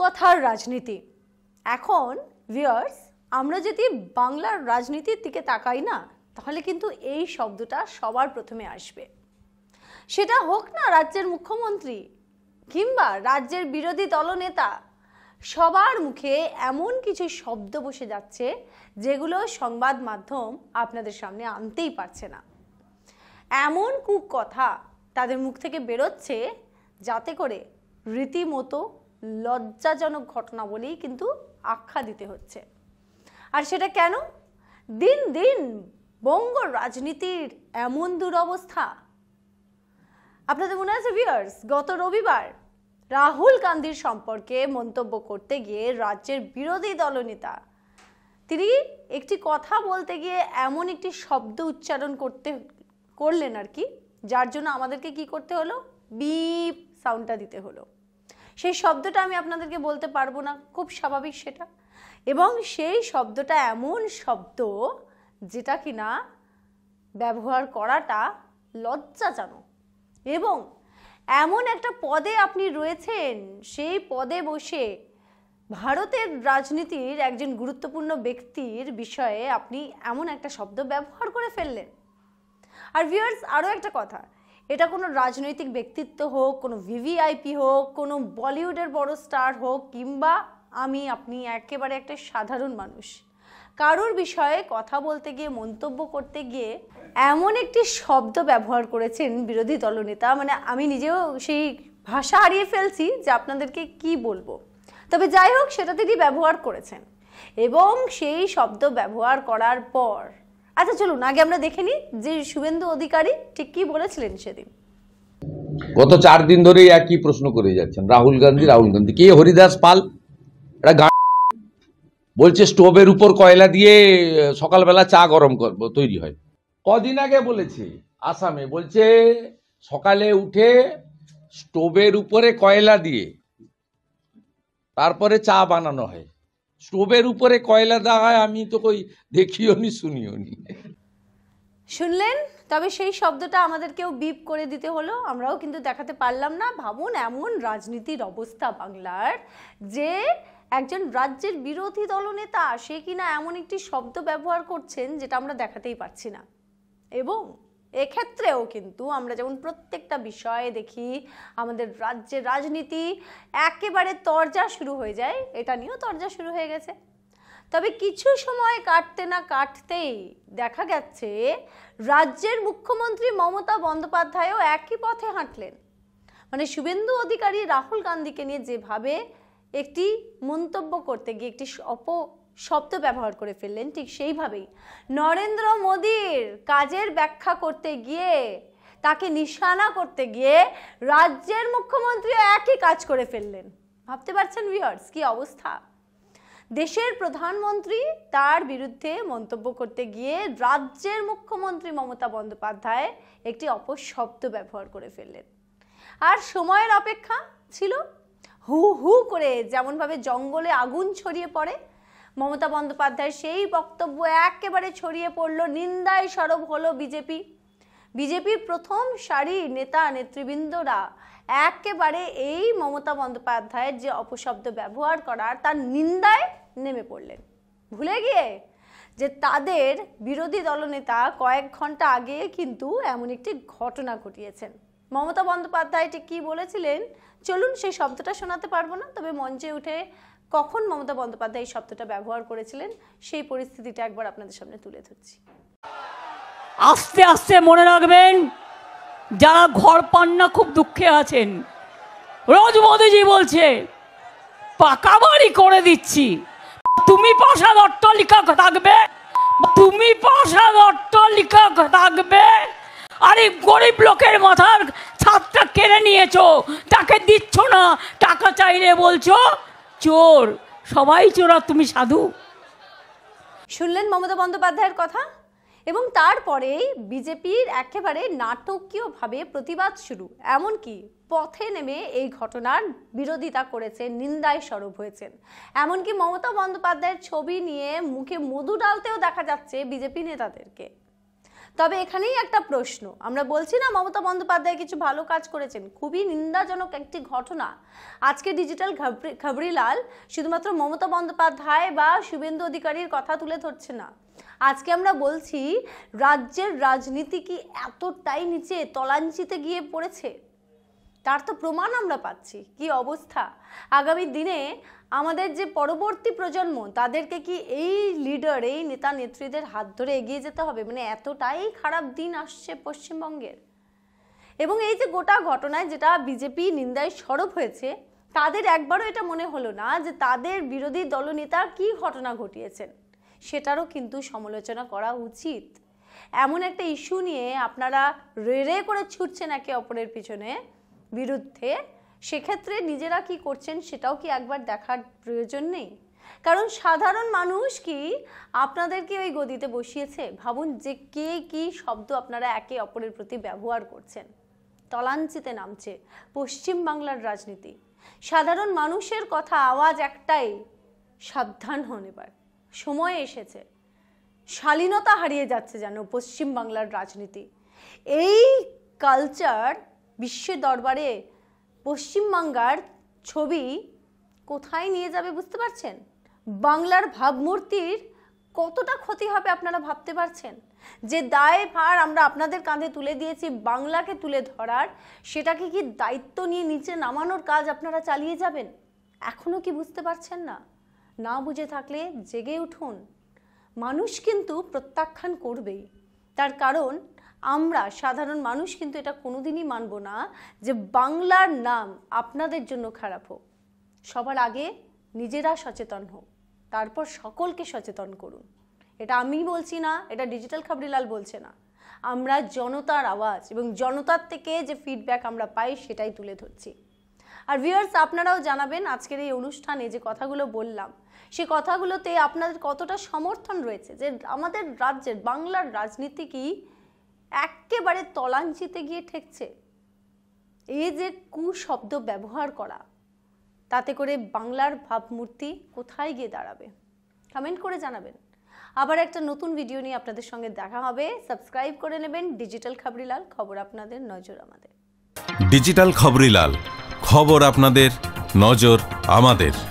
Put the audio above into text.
রূপকথার রাজনীতি। এখন ভিউয়ার্স, আমরা যদি বাংলার রাজনীতির দিকে তাকাই না, তাহলে কিন্তু এই শব্দটা সবার প্রথমে আসবে। সেটা হোক না রাজ্যের মুখ্যমন্ত্রী কিংবা রাজ্যের বিরোধী দলনেতা, সবার মুখে এমন কিছু শব্দ বসে যাচ্ছে যেগুলো সংবাদ মাধ্যম আপনাদের সামনে আনতেই পারছে না। এমন কুকথা তাদের মুখ থেকে বেরোচ্ছে যাতে করে রীতিমতো লজ্জাজনক ঘটনা বলেই কিন্তু আখ্যা দিতে হচ্ছে। আর সেটা কেন? দিন দিন বঙ্গ রাজনীতির এমন দুরবস্থা। আপনাদের মনে আছে ভিউয়ার্স, গত রবিবার রাহুল গান্ধীর সম্পর্কে মন্তব্য করতে গিয়ে রাজ্যের বিরোধী দলনেতা তিনি একটি কথা বলতে গিয়ে এমন একটি শব্দ উচ্চারণ করলেন আর কি, যার জন্য আমাদেরকে কি করতে হলো? বিপ সাউন্ডটা দিতে হলো। সেই শব্দটা আমি আপনাদেরকে বলতে পারবো না, খুব স্বাভাবিক সেটা। এবং সেই শব্দটা এমন শব্দ যেটা কিনা ব্যবহার করাটা লজ্জাজনক। এবং এমন একটা পদে আপনি রয়েছেন, সেই পদে বসে ভারতের রাজনীতির একজন গুরুত্বপূর্ণ ব্যক্তির বিষয়ে আপনি এমন একটা শব্দ ব্যবহার করে ফেললেন। আর ভিউয়ার্স, আরও একটা কথা, এটা কোনো রাজনৈতিক ব্যক্তিত্ব হোক, কোনো ভিভিআইপি হোক, কোনো বলিউডের বড় স্টার হোক, কিংবা আমি আপনি একেবারে একটা সাধারণ মানুষ, কারোর বিষয়ে কথা বলতে গিয়ে, মন্তব্য করতে গিয়ে এমন একটি শব্দ ব্যবহার করেছেন বিরোধী দলনেতা, মানে আমি নিজেও সেই ভাষা হারিয়ে ফেলছি যে আপনাদেরকে কি বলবো। তবে যাই হোক, সেটা তিনি ব্যবহার করেছেন। এবং সেই শব্দ ব্যবহার করার পর, আচ্ছা চলুন আগে আমরা দেখে নিই যে শুভেন্দু অধিকারী ঠিক কি বলেছিলেন সেদিন। গত 4 দিন ধরেই একই প্রশ্ন করে যাচ্ছেন, রাহুল গান্ধী কে? হরিদাস পাল বলছে স্টোভের উপর কয়লা দিয়ে সকালবেলা চা গরম তৈরি হয়। কদিন আগে বলেছে আসামে, বলছে সকালে উঠে স্টোভের উপরে কয়লা দিয়ে তারপরে চা বানানো হয়। স্টোভের উপরে কয়লা দেওয়া হয় আমি তো কই দেখিও নি, শুনিও নি। শুনলেন? তবে সেই শব্দটা আমাদেরকেও বিপ করে দিতে হলো, আমরাও কিন্তু দেখাতে পারলাম না। ভাবুন, এমন রাজনীতির অবস্থা বাংলার যে একজন রাজ্যের বিরোধী দলনেতা সে কিনা এমন একটি শব্দ ব্যবহার করছেন যেটা আমরা দেখাতেই পারছি না। এবং এক্ষেত্রেও কিন্তু আমরা যেমন প্রত্যেকটা বিষয়ে দেখি আমাদের রাজ্যের রাজনীতি একেবারে তরজা শুরু হয়ে যায়, এটা নিয়েও তরজা শুরু হয়ে গেছে। তবে কিছু সময় কাটতে না কাটতেই দেখা গেছে রাজ্যের মুখ্যমন্ত্রী মমতা বন্দ্যোপাধ্যায়ও একই পথে হাঁটলেন। মানে শুভেন্দু অধিকারী রাহুল গান্ধীকে নিয়ে যেভাবে একটি মন্তব্য করতে গিয়ে একটি শব্দ ব্যবহার করে ফেললেন, ঠিক সেইভাবেই নরেন্দ্র মোদীর কাজের ব্যাখ্যা করতে গিয়ে, তাকে নিশানা করতে গিয়ে রাজ্যের মুখ্যমন্ত্রী একই কাজ করে ফেললেন। ভাবতে পারছেন ভিউয়ার্স কি অবস্থা? দেশের প্রধানমন্ত্রী তার বিরুদ্ধে মন্তব্য করতে গিয়ে রাজ্যের মুখ্যমন্ত্রী মমতা বন্দ্যোপাধ্যায় একটি অপশব্দ ব্যবহার করে ফেললেন। আর সময়ের অপেক্ষা ছিল। হু হু করে যেমনভাবে জঙ্গলে আগুন ছড়িয়ে পড়ে, মমতা বন্দ্যোপাধ্যায়ের সেই বক্তব্য একেবারে ছড়িয়ে পড়ল, নিন্দায় সরব হলো বিজেপির প্রথম সারির নেতা নেতৃবৃন্দরা একেবারে এই মমতা বন্দ্যোপাধ্যায়ের যে অপশব্দ ব্যবহার করার তার নিন্দায় নেমে পড়লেন, ভুলে গিয়ে যে তাদের বিরোধী দলনেতা কয়েক ঘন্টা আগে কিন্তু এমন একটি ঘটনা ঘটিয়েছেন। মমতা বন্দ্যোপাধ্যায় ঠিক কি বলেছিলেন চলুন সেই শব্দটা শোনাতে পারবো না, তবে মঞ্চে উঠে কখন মমতা বন্দ্যোপাধ্যায় এই শব্দটা ব্যবহার করেছিলেন সেই পরিস্থিতিটা একবার আপনাদের সামনে তুলে ধরছি। আস্তে আস্তে মনে রাখবেন, যারা ঘর পান না খুব দুঃখে আছেন, রোজ মোদিজি বলছে পাকা বাড়ি করে দিচ্ছি, তুমি প্রাসাদ অট্টালিকা থাকবে, তুমি প্রাসাদ অট্টালিকা থাকবে, আরে গরিব লোকের মাথার ছাদটা কেড়ে নিয়েছো, তাকে দিচ্ছ না, টাকা চাইলে বলছো চোর, সবাই চোর আর তুমি সাধু। শুনলেন মমতা বন্দ্যোপাধ্যায়ের কথা? এবং তারপরেই বিজেপির একেবারে নাটকীয়ভাবে প্রতিবাদ শুরু, এমনকি পথে নেমে এই ঘটনার বিরোধিতা করেছেন, নিন্দায় সরব হয়েছেন। এমনকি মমতা বন্দ্যোপাধ্যায়ের ছবি নিয়ে মুখে মধু ডালতেও দেখা যাচ্ছে বিজেপি নেতাদেরকে। তবে এখানেই একটা প্রশ্ন, আমরা বলছি না মমতা বন্দ্যোপাধ্যায় কিছু ভালো কাজ করেছেন, খুবই নিন্দাজনক একটি ঘটনা। আজকে ডিজিটাল খবরিলাল শুধুমাত্র মমতা বন্দ্যোপাধ্যায় বা শুভেন্দু অধিকারীর কথা তুলে ধরছে না, আজকে আমরা বলছি রাজ্যের রাজনীতি কি এতটাই নিচে তলাঞ্চিতে গিয়ে পড়েছে, তার তো প্রমাণ আমরা পাচ্ছি। কি অবস্থা, আগামী দিনে আমাদের যে পরবর্তী প্রজন্ম তাদেরকে কি এই লিডার, এই নেতা নেত্রীদের হাত ধরে এগিয়ে যেতে হবে? মানে এতটাই খারাপ দিন আসছে পশ্চিমবঙ্গের। এবং এই যে গোটা ঘটনায় যেটা বিজেপি নিন্দায় সরব হয়েছে, তাদের একবারও এটা মনে হলো না যে তাদের বিরোধী দলনেতা কি ঘটনা ঘটিয়েছেন, সেটারও কিন্তু সমালোচনা করা উচিত। এমন একটা ইস্যু নিয়ে আপনারা রে করে ছুটছেন একে অপরের পিছনে বিরুদ্ধে, সেক্ষেত্রে নিজেরা কি করছেন সেটাও কি একবার দেখার প্রয়োজন নেই? কারণ সাধারণ মানুষ কি আপনাদেরকে ওই গদিতে বসিয়েছে? ভাবুন যে কে কি শব্দ আপনারা একে অপরের প্রতি ব্যবহার করছেন। তলাঞ্চিতে নামছে পশ্চিমবাংলার রাজনীতি। সাধারণ মানুষের কথা আওয়াজ একটাই, সাবধান হন, এবার সময় এসেছে। শালীনতা হারিয়ে যাচ্ছে যেন পশ্চিমবাংলার রাজনীতি। এই কালচার বিশ্বের দরবারে পশ্চিমবাংলার ছবি কোথায় নিয়ে যাবে বুঝতে পারছেন? বাংলার ভাবমূর্তির কতটা ক্ষতি হবে আপনারা ভাবতে পারছেন? যে দায় ভার আমরা আপনাদের কাঁধে তুলে দিয়েছি বাংলাকে তুলে ধরার, সেটাকে কি দায়িত্ব নিয়ে নিচে নামানোর কাজ আপনারা চালিয়ে যাবেন? এখনো কি বুঝতে পারছেন না? না বুঝে থাকলে জেগে উঠুন। মানুষ কিন্তু প্রত্যাখ্যান করবেই, তার কারণ আমরা সাধারণ মানুষ কিন্তু এটা কোনোদিনই মানব না যে বাংলার নাম আপনাদের জন্য খারাপ হোক। সবার আগে নিজেরা সচেতন হোক, তারপর সকলকে সচেতন করুন। এটা আমি বলছি না, এটা ডিজিটাল খবরিলাল বলছে না, আমরা জনতার আওয়াজ এবং জনতার থেকে যে ফিডব্যাক আমরা পাই সেটাই তুলে ধরছি। আর ভিউয়ার্স, আপনারাও জানাবেন আজকের এই অনুষ্ঠানে যে কথাগুলো বললাম সে কথাগুলোতে আপনাদের কতটা সমর্থন রয়েছে, যে আমাদের রাজ্যের বাংলার রাজনীতি কি একেবারে তলাঞ্চিতে গিয়ে ঠেকছে। এই যে কুশব্দ ব্যবহার করা, তাতে করে বাংলার ভাবমূর্তি কোথায় গিয়ে দাঁড়াবে? কমেন্ট করে জানাবেন। আবার একটা নতুন ভিডিও নিয়ে আপনাদের সঙ্গে দেখা হবে। সাবস্ক্রাইব করে নেবেন ডিজিটাল খবরিলাল, খবর আপনাদের, নজর আমাদের। ডিজিটাল খবরিলাল, খবর আপনাদের, নজর আমাদের।